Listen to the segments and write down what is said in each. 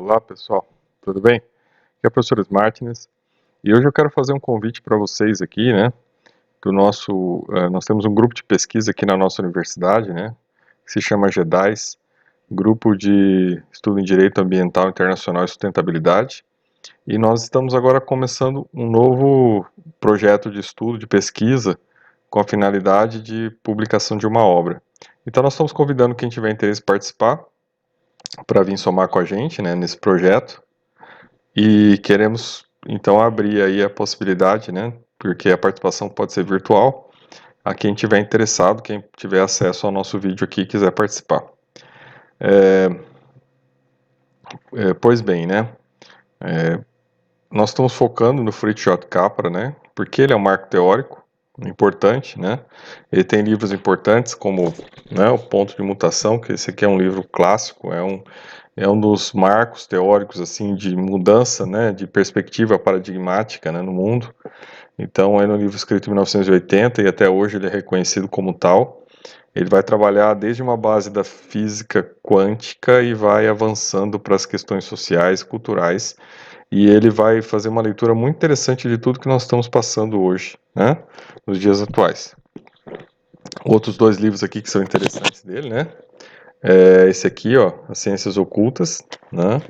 Olá pessoal, tudo bem? Aqui é o professor Martins e hoje eu quero fazer um convite para vocês aqui, né? Nós temos um grupo de pesquisa aqui na nossa universidade, né? Que se chama GEDAIS, Grupo de Estudo em Direito Ambiental Internacional e Sustentabilidade. E nós estamos agora começando um novo projeto de estudo, de pesquisa, com a finalidade de publicação de uma obra. Então nós estamos convidando quem tiver interesse em participar para vir somar com a gente, né, nesse projeto. E queremos então abrir aí a possibilidade, né, porque a participação pode ser virtual, a quem tiver interessado, quem tiver acesso ao nosso vídeo aqui e quiser participar. Pois bem, né, nós estamos focando no Fritjof Capra, né, porque ele é um marco teórico importante, né, ele tem livros importantes como, né, o Ponto de Mutação, que esse aqui é um livro clássico, é um dos marcos teóricos assim de mudança, né, de perspectiva paradigmática, né, no mundo. Então, é um livro escrito em 1980 e até hoje ele é reconhecido como tal. Ele vai trabalhar desde uma base da física quântica e vai avançando para as questões sociais, culturais, e ele vai fazer uma leitura muito interessante de tudo que nós estamos passando hoje, né, nos dias atuais. Outros dois livros aqui que são interessantes dele, né, esse aqui, ó, As Ciências Ocultas, né?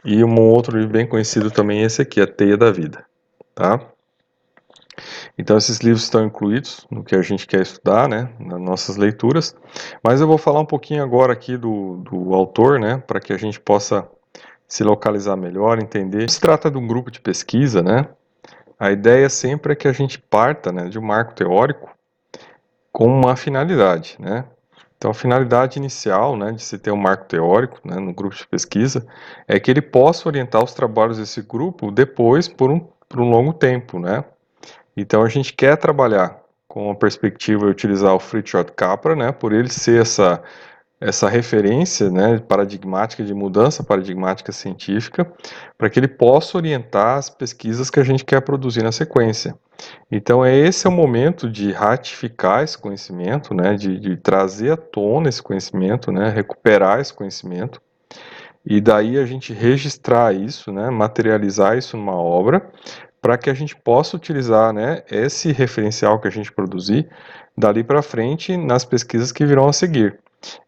E um outro livro bem conhecido também, esse aqui, A Teia da Vida, tá? Então esses livros estão incluídos no que a gente quer estudar, né? Nas nossas leituras. Mas eu vou falar um pouquinho agora aqui do autor, né? Para que a gente possa se localizar melhor, entender. Se trata de um grupo de pesquisa, né? A ideia sempre é que a gente parta, né, de um marco teórico com uma finalidade, né? Então, a finalidade inicial, né, de se ter um marco teórico, né, no grupo de pesquisa, é que ele possa orientar os trabalhos desse grupo depois por um longo tempo, né? Então, a gente quer trabalhar com a perspectiva de utilizar o Fritjof Capra, né, por ele ser essa referência, né, paradigmática, de mudança paradigmática científica, para que ele possa orientar as pesquisas que a gente quer produzir na sequência. Então, esse é o momento de ratificar esse conhecimento, né, de trazer à tona esse conhecimento, né, recuperar esse conhecimento, e daí a gente registrar isso, né, materializar isso numa obra, para que a gente possa utilizar, né, esse referencial que a gente produzir dali para frente nas pesquisas que virão a seguir.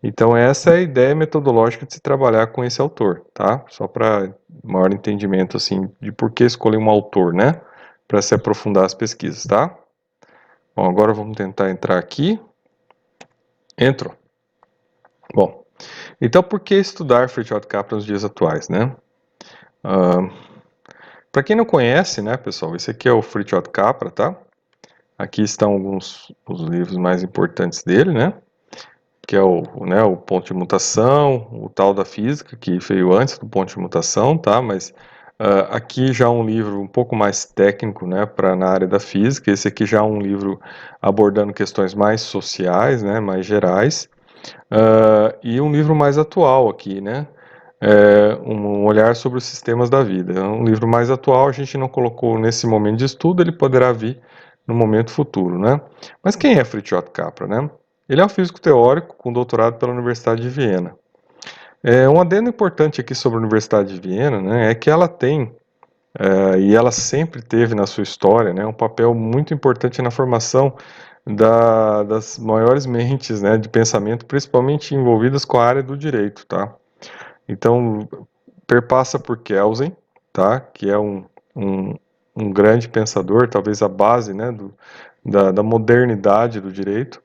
Então, essa é a ideia metodológica de se trabalhar com esse autor, tá? Só para maior entendimento, assim, de por que escolher um autor, né? Para se aprofundar as pesquisas, tá? Bom, agora vamos tentar entrar aqui. Entrou. Bom, então por que estudar Fritjof Capra nos dias atuais, né? Para quem não conhece, né, pessoal, esse aqui é o Fritjof Capra, tá? Aqui estão alguns os livros mais importantes dele, né? Que é o Ponto de Mutação, o Tal da Física, que veio antes do Ponto de Mutação, tá? Mas aqui já um livro um pouco mais técnico, né, na área da física. Esse aqui já é um livro abordando questões mais sociais, né, mais gerais. E um livro mais atual aqui, né? Um olhar sobre os sistemas da vida. É um livro mais atual, a gente não colocou nesse momento de estudo, ele poderá vir no momento futuro, né? Mas quem é Fritjof Capra, né? Ele é um físico teórico com doutorado pela Universidade de Viena. Um adendo importante aqui sobre a Universidade de Viena, né, é que ela tem, e ela sempre teve na sua história, né, um papel muito importante na formação das maiores mentes, né, de pensamento, principalmente envolvidas com a área do direito, tá? Então, perpassa por Kelsen, tá? Que é um grande pensador, talvez a base, né, da modernidade do direito.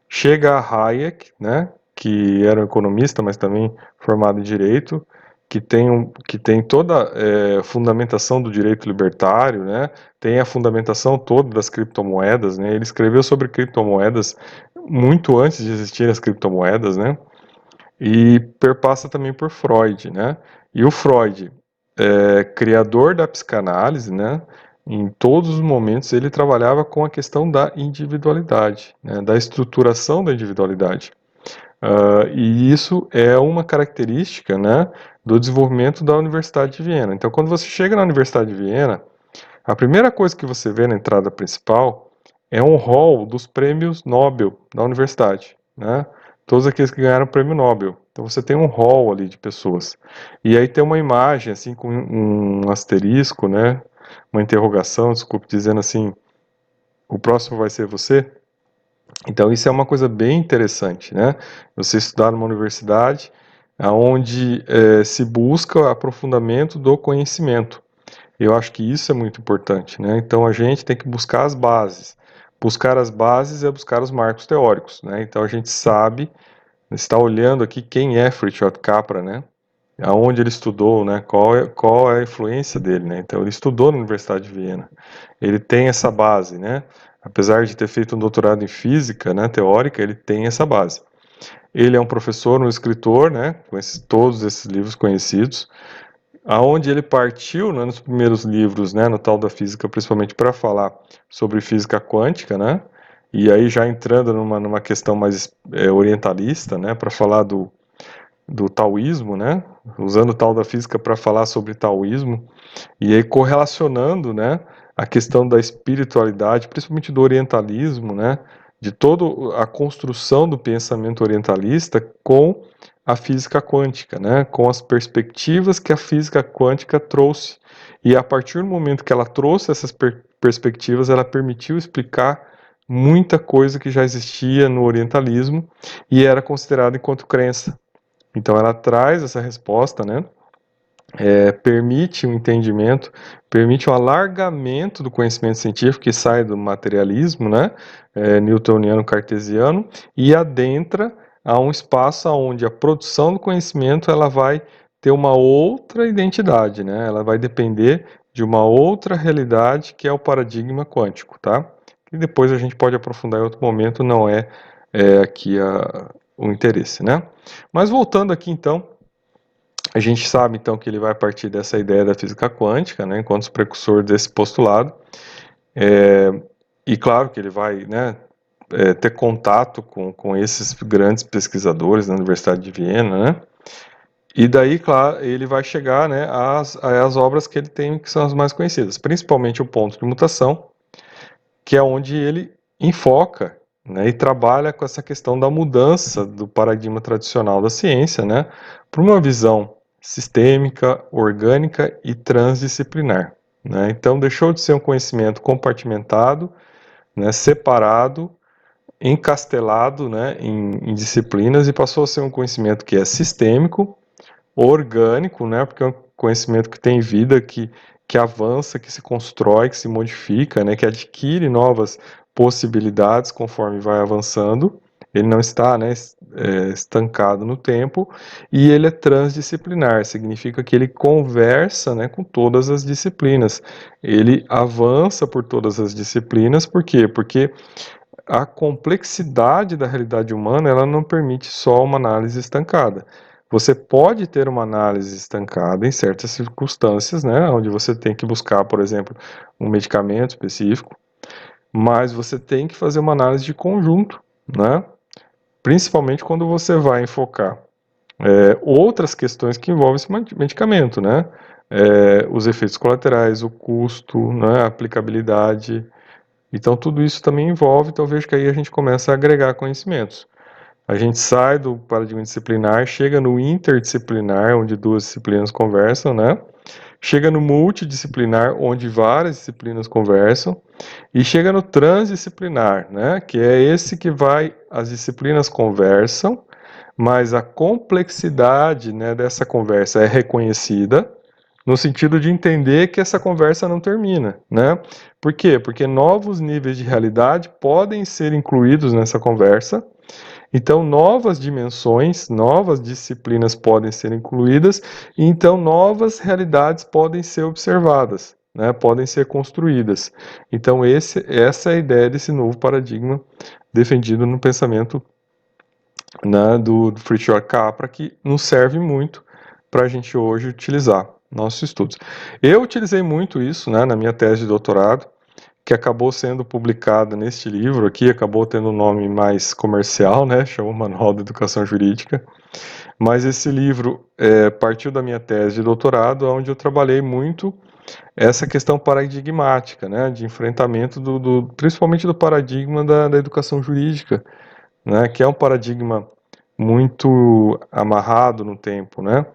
Chega a Hayek, né, que era um economista, mas também formado em direito, que tem toda a fundamentação do direito libertário, né, tem a fundamentação toda das criptomoedas, né, ele escreveu sobre criptomoedas muito antes de existirem as criptomoedas, né, e perpassa também por Freud, né, e o Freud, criador da psicanálise, né, em todos os momentos ele trabalhava com a questão da individualidade, né, da estruturação da individualidade. E isso é uma característica, né, do desenvolvimento da Universidade de Viena. Então, quando você chega na Universidade de Viena, a primeira coisa que você vê na entrada principal é um hall dos prêmios Nobel da universidade, né? Todos aqueles que ganharam o prêmio Nobel. Então você tem um hall ali de pessoas. E aí tem uma imagem, assim, com um asterisco, né? Uma interrogação, desculpe, dizendo assim, o próximo vai ser você? Então isso é uma coisa bem interessante, né? Você estudar numa universidade onde se busca aprofundamento do conhecimento. Eu acho que isso é muito importante, né? Então a gente tem que buscar as bases. Buscar as bases é buscar os marcos teóricos, né? Então a gente sabe, está olhando aqui quem é Fritjof Capra, né? Aonde ele estudou, né? Qual é a influência dele, né? Então ele estudou na Universidade de Viena. Ele tem essa base, né? Apesar de ter feito um doutorado em física, né, teórica, ele tem essa base. Ele é um professor, um escritor, né, com todos esses livros conhecidos, aonde ele partiu, né, nos primeiros livros, né, no tal da física, principalmente para falar sobre física quântica, né, e aí já entrando numa questão mais orientalista, né, para falar do taoísmo, né, usando o tal da física para falar sobre taoísmo, e aí correlacionando, né, a questão da espiritualidade, principalmente do orientalismo, né, de toda a construção do pensamento orientalista com a física quântica, né, com as perspectivas que a física quântica trouxe. E a partir do momento que ela trouxe essas perspectivas, ela permitiu explicar muita coisa que já existia no orientalismo e era considerada enquanto crença. Então ela traz essa resposta, né, permite um entendimento, permite um alargamento do conhecimento científico que sai do materialismo, né, newtoniano cartesiano, e adentra a um espaço onde a produção do conhecimento ela vai ter uma outra identidade, né, ela vai depender de uma outra realidade que é o paradigma quântico, tá? E depois a gente pode aprofundar em outro momento, não é aqui o interesse, né? Mas voltando aqui então, a gente sabe, então, que ele vai partir dessa ideia da física quântica, né, enquanto precursor desse postulado, e claro que ele vai, né, ter contato com esses grandes pesquisadores na Universidade de Viena, né, e daí, claro, ele vai chegar, né, às obras que ele tem, que são as mais conhecidas, principalmente o ponto de mutação, que é onde ele enfoca, né, e trabalha com essa questão da mudança do paradigma tradicional da ciência, né, para uma visão sistêmica, orgânica e transdisciplinar, né. Então deixou de ser um conhecimento compartimentado, né, separado, encastelado, né, em disciplinas, e passou a ser um conhecimento que é sistêmico, orgânico, né, porque é um conhecimento que tem vida, que avança, que se constrói, que se modifica, né, que adquire novas possibilidades conforme vai avançando. Ele não está, né, estancado no tempo, e ele é transdisciplinar, significa que ele conversa, né, com todas as disciplinas. Ele avança por todas as disciplinas, por quê? Porque a complexidade da realidade humana, ela não permite só uma análise estancada. Você pode ter uma análise estancada em certas circunstâncias, né, onde você tem que buscar, por exemplo, um medicamento específico, mas você tem que fazer uma análise de conjunto, né, principalmente quando você vai enfocar outras questões que envolvem esse medicamento, né, os efeitos colaterais, o custo, né, a aplicabilidade. Então tudo isso também envolve, então vejo que aí a gente começa a agregar conhecimentos. A gente sai do paradigma disciplinar, chega no interdisciplinar, onde duas disciplinas conversam, né? Chega no multidisciplinar, onde várias disciplinas conversam, e chega no transdisciplinar, né? Que é esse que vai, as disciplinas conversam, mas a complexidade, né, dessa conversa é reconhecida, no sentido de entender que essa conversa não termina, né? Por quê? Porque novos níveis de realidade podem ser incluídos nessa conversa, então novas dimensões, novas disciplinas podem ser incluídas, e então novas realidades podem ser observadas, né? Podem ser construídas. Então essa é a ideia desse novo paradigma defendido no pensamento, né, do Fritjof Capra, que nos serve muito para a gente hoje utilizar nossos estudos. Eu utilizei muito isso, né, na minha tese de doutorado, que acabou sendo publicada neste livro aqui, acabou tendo um nome mais comercial, né, chama Manual da Educação Jurídica, mas esse livro partiu da minha tese de doutorado, onde eu trabalhei muito essa questão paradigmática, né, de enfrentamento principalmente do paradigma da educação jurídica, né, que é um paradigma muito amarrado no tempo, né?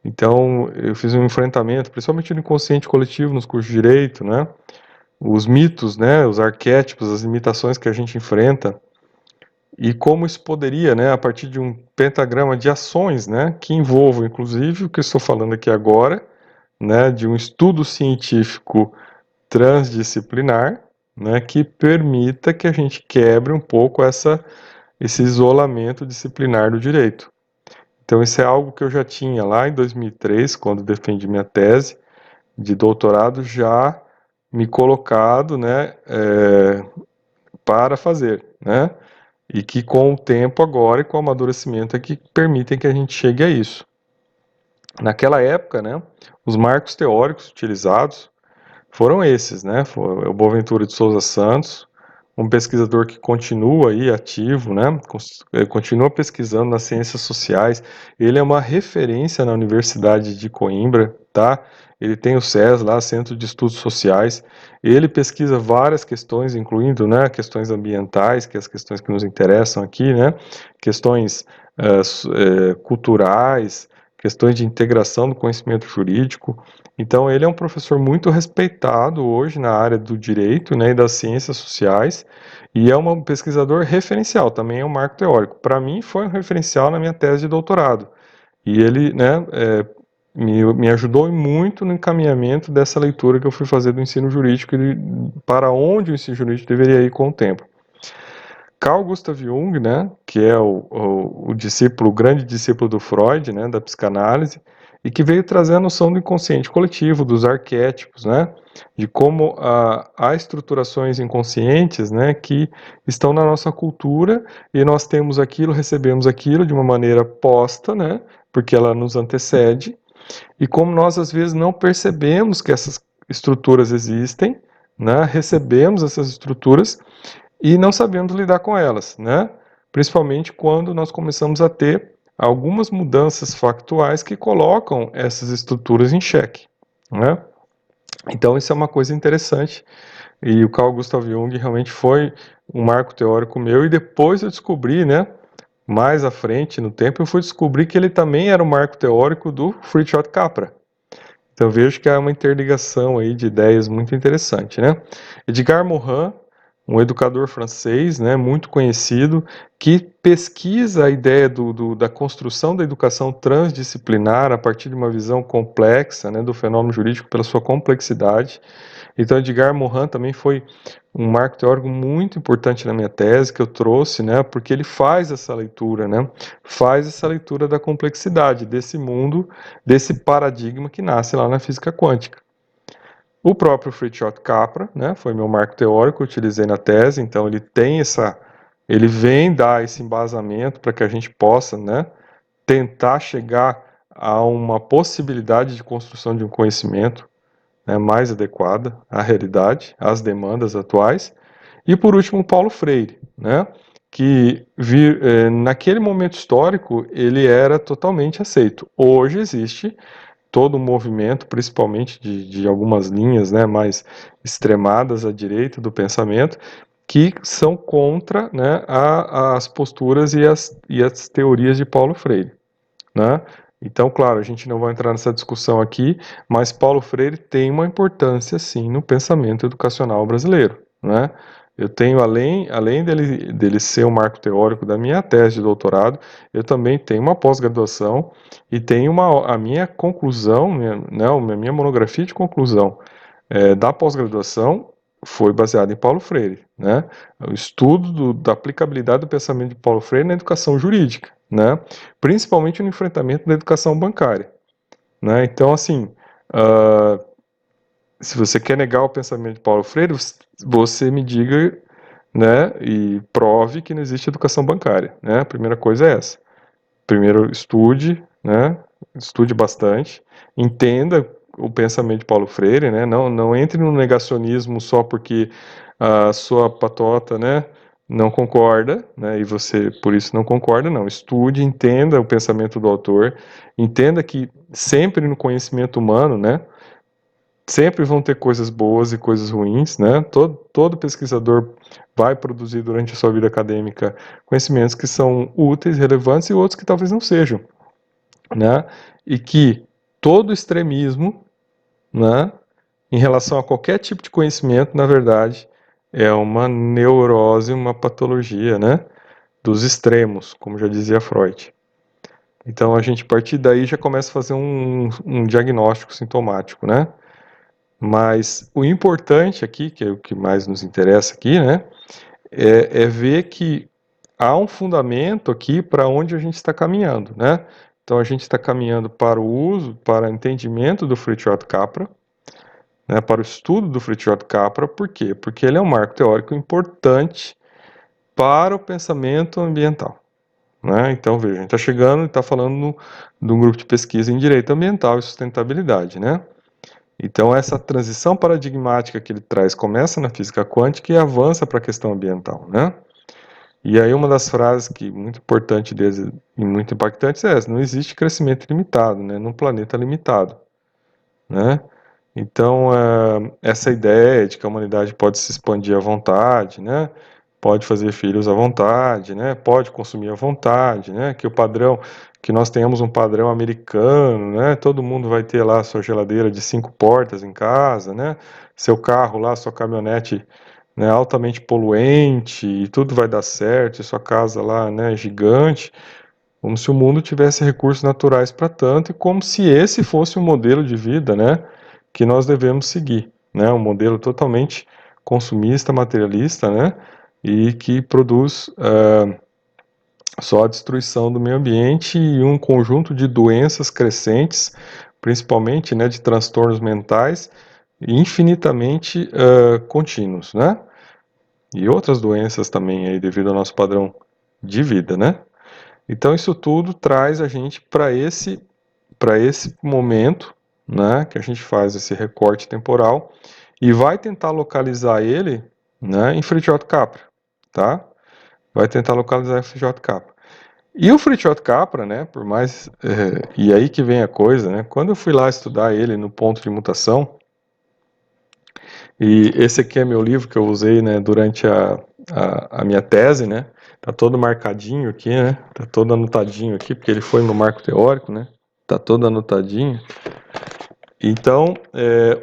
Então, eu fiz um enfrentamento, principalmente no inconsciente coletivo, nos cursos de direito, né? Os mitos, né? Os arquétipos, as limitações que a gente enfrenta e como isso poderia, né? A partir de um pentagrama de ações, né? Que envolvam, inclusive, o que eu estou falando aqui agora, né? De um estudo científico transdisciplinar, né? Que permita que a gente quebre um pouco esse isolamento disciplinar do direito. Então, isso é algo que eu já tinha lá em 2003, quando defendi minha tese de doutorado, já me colocado, né, para fazer, né, e que com o tempo agora e com o amadurecimento é que permitem que a gente chegue a isso. Naquela época, né, os marcos teóricos utilizados foram esses, né, foi o Boaventura de Souza Santos, um pesquisador que continua aí ativo, né, continua pesquisando nas ciências sociais. Ele é uma referência na Universidade de Coimbra, tá? Ele tem o SES lá, Centro de Estudos Sociais. Ele pesquisa várias questões, incluindo, né, questões ambientais, que é as questões que nos interessam aqui, né, questões culturais, questões de integração do conhecimento jurídico. Então, ele é um professor muito respeitado hoje na área do direito, né, e das ciências sociais, e é um pesquisador referencial, também é um marco teórico. Para mim, foi um referencial na minha tese de doutorado. E ele, né, me ajudou muito no encaminhamento dessa leitura que eu fui fazer do ensino jurídico e para onde o ensino jurídico deveria ir com o tempo. Carl Gustav Jung, né, que é o discípulo, o grande discípulo do Freud, né, da psicanálise, e que veio trazer a noção do inconsciente coletivo, dos arquétipos, né, de como há estruturações inconscientes, né, que estão na nossa cultura e nós temos aquilo, recebemos aquilo de uma maneira posta, né, porque ela nos antecede, e como nós às vezes não percebemos que essas estruturas existem, né, recebemos essas estruturas e não sabemos lidar com elas, né? Principalmente quando nós começamos a ter algumas mudanças factuais que colocam essas estruturas em xeque, né? Então isso é uma coisa interessante e o Carl Gustav Jung realmente foi um marco teórico meu e depois eu descobri, né? Mais à frente no tempo eu fui descobrir que ele também era um marco teórico do Fritjof Capra. Então vejo que há uma interligação aí de ideias muito interessante, né? Edgar Morin, um educador francês, né, muito conhecido, que pesquisa a ideia da construção da educação transdisciplinar a partir de uma visão complexa, né, do fenômeno jurídico pela sua complexidade. Então, Edgar Morin também foi um marco teórico muito importante na minha tese que eu trouxe, né, porque ele faz essa leitura, né, faz essa leitura da complexidade desse mundo, desse paradigma que nasce lá na física quântica. O próprio Fritjof Capra, né, foi meu marco teórico, eu utilizei na tese, então ele vem dar esse embasamento para que a gente possa, né, tentar chegar a uma possibilidade de construção de um conhecimento, né, mais adequada à realidade, às demandas atuais. E por último, Paulo Freire, né, que naquele momento histórico ele era totalmente aceito. Hoje existe todo um movimento, principalmente de algumas linhas, né, mais extremadas à direita do pensamento, que são contra, né, as posturas e as teorias de Paulo Freire, né? Então, claro, a gente não vai entrar nessa discussão aqui, mas Paulo Freire tem uma importância, sim, no pensamento educacional brasileiro, né? Eu tenho, além dele ser um marco teórico da minha tese de doutorado, eu também tenho uma pós-graduação e tenho a minha conclusão, né, a minha monografia de conclusão da pós-graduação foi baseada em Paulo Freire, né? O estudo da aplicabilidade do pensamento de Paulo Freire na educação jurídica, né? Principalmente no enfrentamento da educação bancária, né? Então, assim, se você quer negar o pensamento de Paulo Freire, você me diga, né, e prove que não existe educação bancária, né? A primeira coisa é essa. Primeiro, estude, né? Estude bastante, entenda o pensamento de Paulo Freire, né? Não entre no negacionismo só porque a sua patota, né, não concorda, né? E você por isso não concorda, não. Estude, entenda o pensamento do autor, entenda que sempre no conhecimento humano, né, sempre vão ter coisas boas e coisas ruins, né? Todo pesquisador vai produzir durante a sua vida acadêmica conhecimentos que são úteis, relevantes e outros que talvez não sejam, né? E que todo extremismo, né, em relação a qualquer tipo de conhecimento, na verdade, é uma neurose, uma patologia, né, dos extremos, como já dizia Freud. Então a gente, a partir daí, já começa a fazer um diagnóstico sintomático, né? Mas o importante aqui, que é o que mais nos interessa aqui, né, é ver que há um fundamento aqui para onde a gente está caminhando, né? Então a gente está caminhando para o uso, para o entendimento do Fritjof Capra, né, para o estudo do Fritjof Capra, por quê? Porque ele é um marco teórico importante para o pensamento ambiental. Né? Então, veja, a gente está chegando e está falando de um grupo de pesquisa em direito ambiental e sustentabilidade, né? Então, essa transição paradigmática que ele traz começa na física quântica e avança para a questão ambiental, né? E aí uma das frases que muito importante deles e muito impactantes é essa: não existe crescimento ilimitado, né? Num planeta limitado, né? Então, essa ideia de que a humanidade pode se expandir à vontade, né? Pode fazer filhos à vontade, né? Pode consumir à vontade, né? Que o padrão, que nós tenhamos um padrão americano, né? Todo mundo vai ter lá sua geladeira de 5 portas em casa, né? Seu carro lá, sua caminhonete, né, altamente poluente e tudo vai dar certo, e sua casa lá, né, gigante, como se o mundo tivesse recursos naturais para tanto e como se esse fosse um modelo de vida, né, que nós devemos seguir, né, um modelo totalmente consumista, materialista, né, e que produz só a destruição do meio ambiente e um conjunto de doenças crescentes, principalmente, né, de transtornos mentais, infinitamente contínuos, né, e outras doenças também aí devido ao nosso padrão de vida, né? Então isso tudo traz a gente para esse momento, né, que a gente faz esse recorte temporal e vai tentar localizar ele, né, em Fritjof Capra, tá? Vai tentar localizar em Fritjof Capra. E o Fritjof Capra, né, por mais e aí que vem a coisa, né? Quando eu fui lá estudar ele no ponto de mutação, e esse aqui é meu livro que eu usei, né, durante a minha tese, né? Tá todo marcadinho aqui, né? Tá todo anotadinho aqui, porque ele foi no marco teórico, né? Tá todo anotadinho. Então,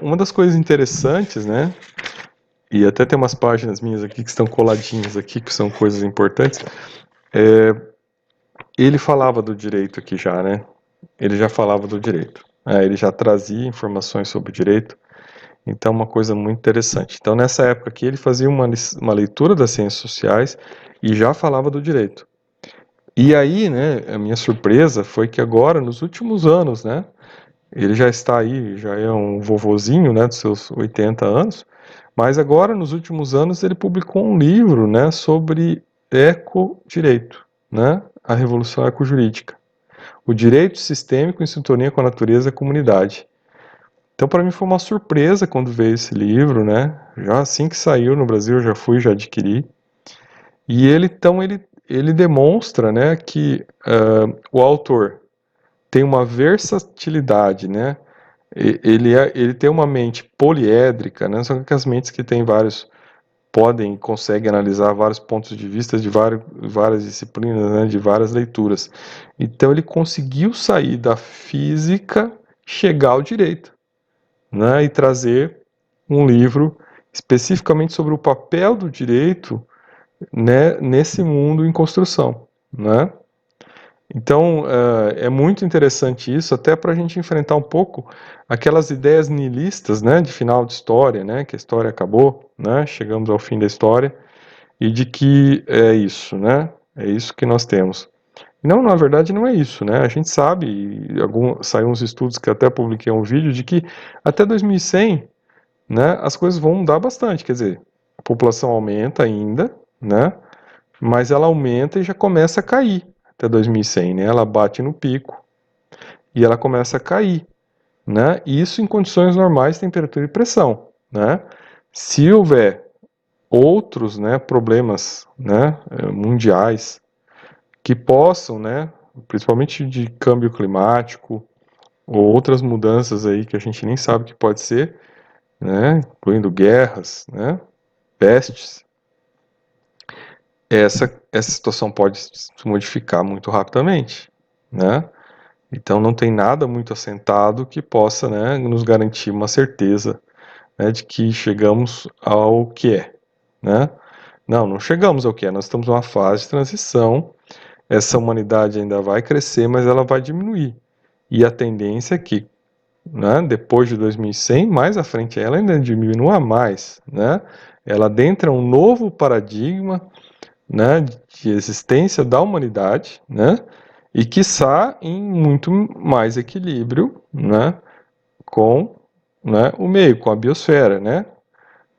uma das coisas interessantes, né? E até tem umas páginas minhas aqui que estão coladinhas aqui, que são coisas importantes. Ele falava do direito aqui já, né? Ele já falava do direito. Ele já trazia informações sobre o direito. Então, uma coisa muito interessante. Então, nessa época aqui, ele fazia uma leitura das ciências sociais e já falava do direito. E aí, né, a minha surpresa foi que agora, nos últimos anos, né, ele já está aí, já é um vovozinho, né, dos seus 80 anos, mas agora, nos últimos anos, ele publicou um livro, né, sobre ecodireito, né, a revolução ecojurídica. O direito sistêmico em sintonia com a natureza e a comunidade. Então, para mim foi uma surpresa quando veio esse livro, né? Já assim que saiu no Brasil, eu já fui, já adquiri. E ele demonstra, né, que o autor tem uma versatilidade, né? Ele tem uma mente poliédrica, né? São aquelas mentes que têm conseguem analisar vários pontos de vista de várias disciplinas, né? De várias leituras. Então ele conseguiu sair da física, chegar ao direito, né, e trazer um livro especificamente sobre o papel do direito, né, nesse mundo em construção, né? Então, é muito interessante isso, até para a gente enfrentar um pouco aquelas ideias nihilistas, né, de final de história, né, que a história acabou, né, chegamos ao fim da história, e de que é isso, né, é isso que nós temos. Não, na verdade não é isso, né, a gente sabe, saiu uns estudos que até publiquei um vídeo, de que até 2100, né, as coisas vão mudar bastante, quer dizer, a população aumenta ainda, né, mas ela aumenta e já começa a cair até 2100, né, ela bate no pico e ela começa a cair, né, isso em condições normais, temperatura e pressão, né, se houver outros, né, problemas, né, mundiais que possam, né, principalmente de câmbio climático ou outras mudanças aí que a gente nem sabe o que pode ser, né, incluindo guerras, né, pestes, essa situação pode se modificar muito rapidamente, né? Então não tem nada muito assentado que possa, né, nos garantir uma certeza, né, de que chegamos ao que é, né? Não chegamos ao que é, nós estamos numa fase de transição, essa humanidade ainda vai crescer, mas ela vai diminuir. E a tendência é que, né, depois de 2100, mais à frente ela ainda diminua mais, né? Ela adentra um novo paradigma, né, de existência da humanidade, né? E quiçá em muito mais equilíbrio, né, com, né, o meio, com a biosfera, né?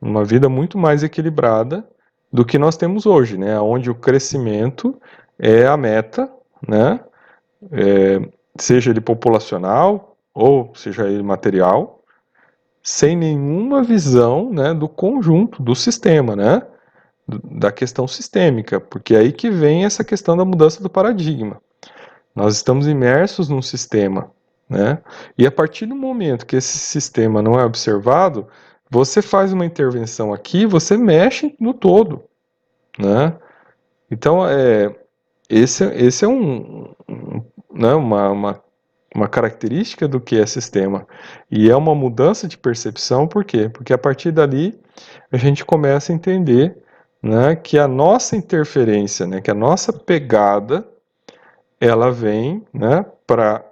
Uma vida muito mais equilibrada do que nós temos hoje, né? Onde o crescimento é a meta, né? Seja ele populacional ou seja ele material, sem nenhuma visão, né, do conjunto, do sistema, né? Da questão sistêmica, porque é aí que vem essa questão da mudança do paradigma. Nós estamos imersos num sistema, né? E a partir do momento que esse sistema não é observado, você faz uma intervenção aqui, você mexe no todo, né? Então, esse é né, uma característica do que é sistema. E é uma mudança de percepção, por quê? Porque a partir dali a gente começa a entender, né, que a nossa interferência, né, que a nossa pegada, ela vem, né, para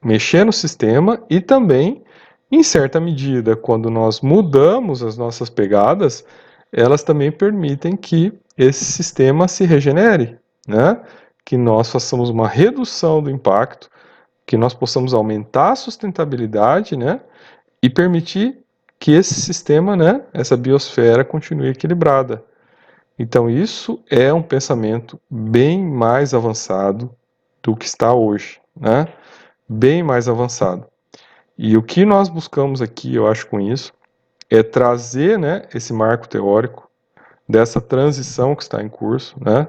mexer no sistema e também, em certa medida, quando nós mudamos as nossas pegadas, elas também permitem que esse sistema se regenere, né? Que nós façamos uma redução do impacto, que nós possamos aumentar a sustentabilidade, né? E permitir que esse sistema, né, essa biosfera continue equilibrada. Então isso é um pensamento bem mais avançado do que está hoje, né? Bem mais avançado. E o que nós buscamos aqui, eu acho, com isso, é trazer, né, esse marco teórico dessa transição que está em curso, né,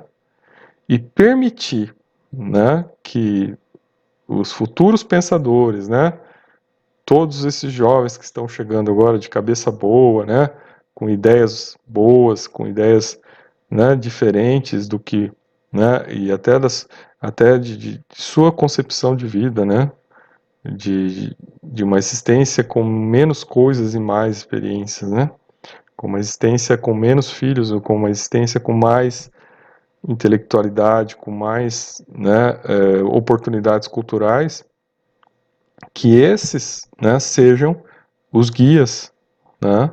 e permitir, né, que os futuros pensadores, né, todos esses jovens que estão chegando agora de cabeça boa, né, com ideias boas, com ideias, né, diferentes do que, né, e até de sua concepção de vida, né, de uma existência com menos coisas e mais experiências, né? Com uma existência com menos filhos, ou com uma existência com mais intelectualidade, com mais, né, oportunidades culturais, que esses, né, sejam os guias, né,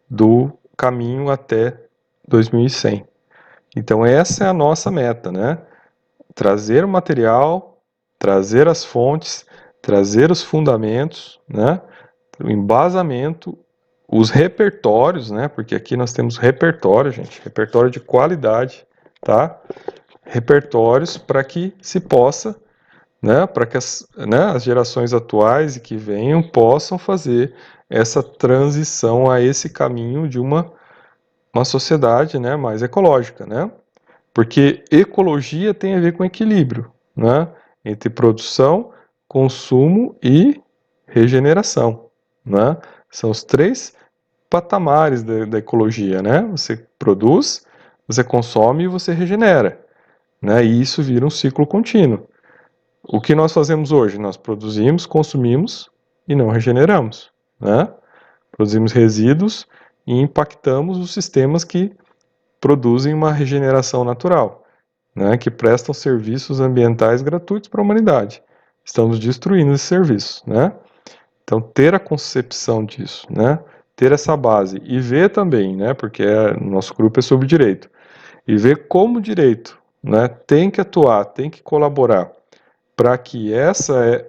do caminho até 2100. Então essa é a nossa meta, né? Trazer o material, trazer as fontes, trazer os fundamentos, né? O embasamento, os repertórios, né? Porque aqui nós temos repertório, gente, repertório de qualidade, tá? Repertórios para que se possa, né? Para que as gerações atuais e que venham possam fazer essa transição a esse caminho de uma sociedade, né? Mais ecológica, né? Porque ecologia tem a ver com equilíbrio, né? Entre produção, consumo e regeneração, né? São os três patamares da ecologia, né? Você produz, você consome e você regenera, né? E isso vira um ciclo contínuo. O que nós fazemos hoje? Nós produzimos, consumimos e não regeneramos, né? Produzimos resíduos e impactamos os sistemas que produzem uma regeneração natural, né, que prestam serviços ambientais gratuitos para a humanidade. Estamos destruindo esses serviços, né? Então, ter a concepção disso, né? Ter essa base e ver também, né? Porque nosso grupo é sobre direito. E ver como o direito, né, tem que atuar, tem que colaborar para que essa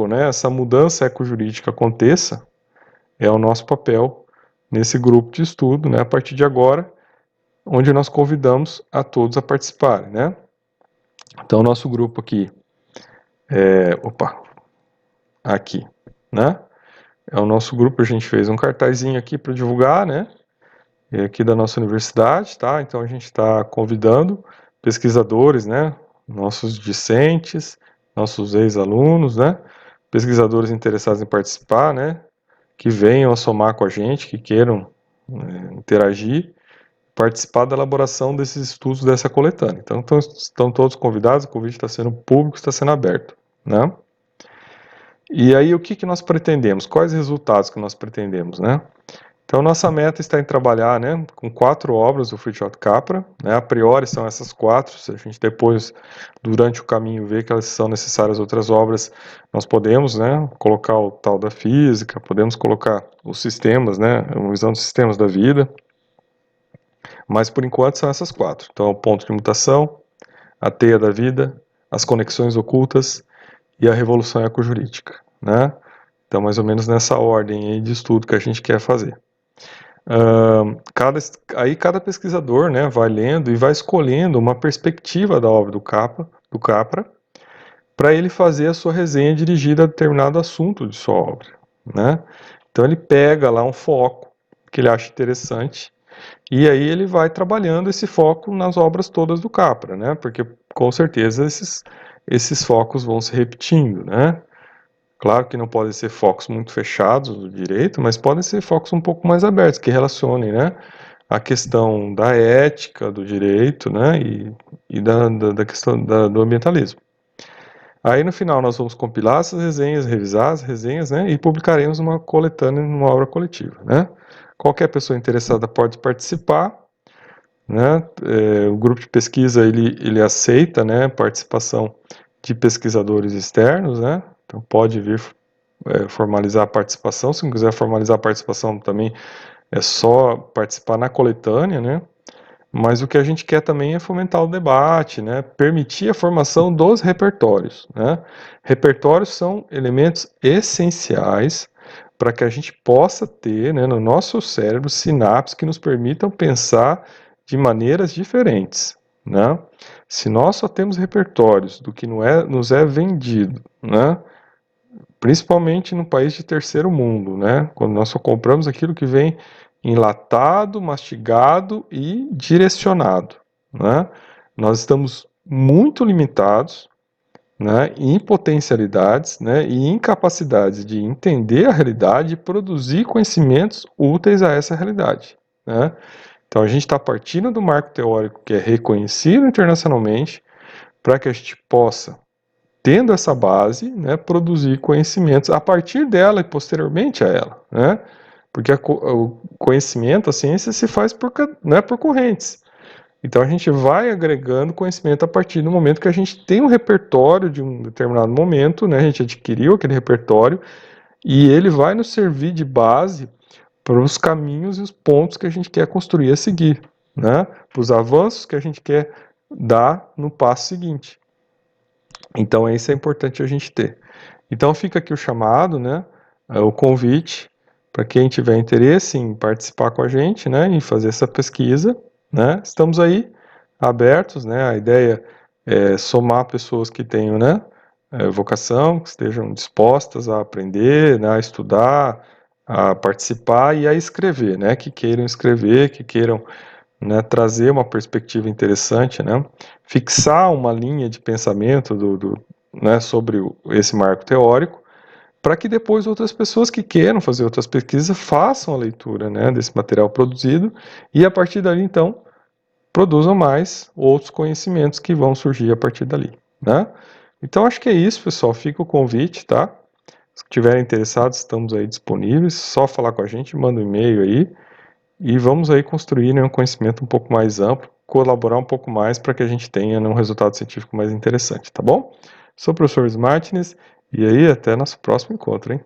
né, essa mudança ecojurídica aconteça, é o nosso papel nesse grupo de estudo, né? A partir de agora, onde nós convidamos a todos a participarem, né? Então, o nosso grupo aqui, aqui, né? É o nosso grupo, a gente fez um cartazinho aqui para divulgar, né? Aqui da nossa universidade, tá? Então, a gente está convidando pesquisadores, né? Nossos discentes, nossos ex-alunos, né? pesquisadores interessados em participar, né, que venham a somar com a gente, que queiram interagir, participar da elaboração desses estudos dessa coletânea. Então, estão todos convidados, o convite está sendo público, está sendo aberto, né? E aí, o que nós pretendemos? Quais resultados que nós pretendemos, né? Então, nossa meta está em trabalhar, né, com 4 obras do Fritjof Capra, né, a priori são essas 4, se a gente depois, durante o caminho, ver que elas são necessárias outras obras, nós podemos, né, colocar o tal da física, podemos colocar os sistemas, né, a visão dos sistemas da vida, mas por enquanto são essas 4. Então, o ponto de mutação, a teia da vida, as conexões ocultas e a revolução ecojurídica, né? Então, mais ou menos nessa ordem aí de estudo que a gente quer fazer. Cada pesquisador, né, vai lendo e vai escolhendo uma perspectiva da obra do Capra, para ele fazer a sua resenha dirigida a determinado assunto de sua obra, né? Então ele pega lá um foco que ele acha interessante e aí ele vai trabalhando esse foco nas obras todas do Capra, né? Porque com certeza esses focos vão se repetindo, né? Claro que não podem ser focos muito fechados do direito, mas podem ser focos um pouco mais abertos, que relacionem, né, a questão da ética do direito, né, e da questão do ambientalismo. Aí no final nós vamos compilar essas resenhas, revisar as resenhas, né, e publicaremos uma coletânea numa obra coletiva, né. Qualquer pessoa interessada pode participar, né, o grupo de pesquisa ele aceita, né, participação de pesquisadores externos, né, então pode vir formalizar a participação. Se não quiser formalizar a participação também é só participar na coletânea, né? Mas o que a gente quer também é fomentar o debate, né? Permitir a formação dos repertórios, né? Repertórios são elementos essenciais para que a gente possa ter, né, no nosso cérebro sinapses que nos permitam pensar de maneiras diferentes, né? Se nós só temos repertórios do que nos é vendido, né? Principalmente no país de terceiro mundo, né? Quando nós só compramos aquilo que vem enlatado, mastigado e direcionado, né? Nós estamos muito limitados, né, em potencialidades, né, e incapacidades de entender a realidade e produzir conhecimentos úteis a essa realidade, né? Então a gente está partindo do marco teórico que é reconhecido internacionalmente para que a gente possa, tendo essa base, né, produzir conhecimentos a partir dela e posteriormente a ela, né? Porque o conhecimento, a ciência se faz por correntes. Então a gente vai agregando conhecimento a partir do momento que a gente tem um repertório de um determinado momento, né? A gente adquiriu aquele repertório e ele vai nos servir de base para os caminhos e os pontos que a gente quer construir a seguir, né? Para os avanços que a gente quer dar no passo seguinte. Então, isso é importante a gente ter. Então, fica aqui o chamado, né, o convite para quem tiver interesse em participar com a gente, né, em fazer essa pesquisa, né, estamos aí abertos, né, a ideia é somar pessoas que tenham, né, vocação, que estejam dispostas a aprender, né, a estudar, a participar e a escrever, né, que queiram escrever, que queiram, né, trazer uma perspectiva interessante, né, fixar uma linha de pensamento né, sobre esse marco teórico, para que depois outras pessoas que queiram fazer outras pesquisas façam a leitura, né, desse material produzido e a partir dali, então, produzam mais outros conhecimentos que vão surgir a partir dali, né. Então, acho que é isso, pessoal, fica o convite, tá? Se tiverem interessados, estamos aí disponíveis, só falar com a gente, manda um e-mail aí, e vamos aí construir, né, um conhecimento um pouco mais amplo, colaborar um pouco mais para que a gente tenha, né, um resultado científico mais interessante, tá bom? Sou o professor Martins, e aí até nosso próximo encontro, hein?